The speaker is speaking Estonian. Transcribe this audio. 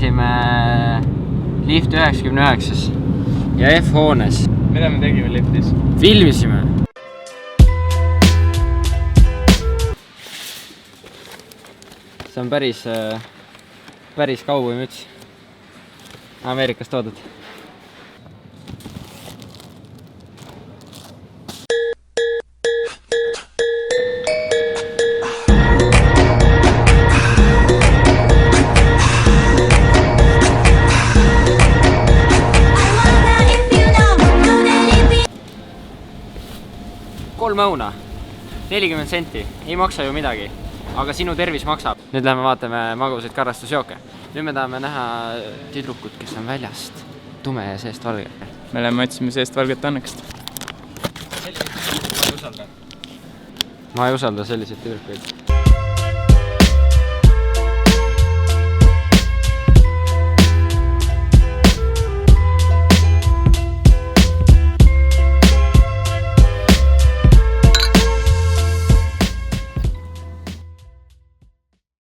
käisime Lift 99-s ja F-hoones. Mida me tegime liftis? Filmisime. See on päris kauboimüts. Ameerikast toodud. Kolm õuna, 40 senti, ei maksa ju midagi, aga sinu tervis maksab. Nüüd lähme vaatame magusaid karastusjooke. Nüüd me tahame näha tüdrukut, kes on väljast tume ja seest valge. Me läheme otsime seest valget annekest. Ma ei usalda selliseid tüdrukuid.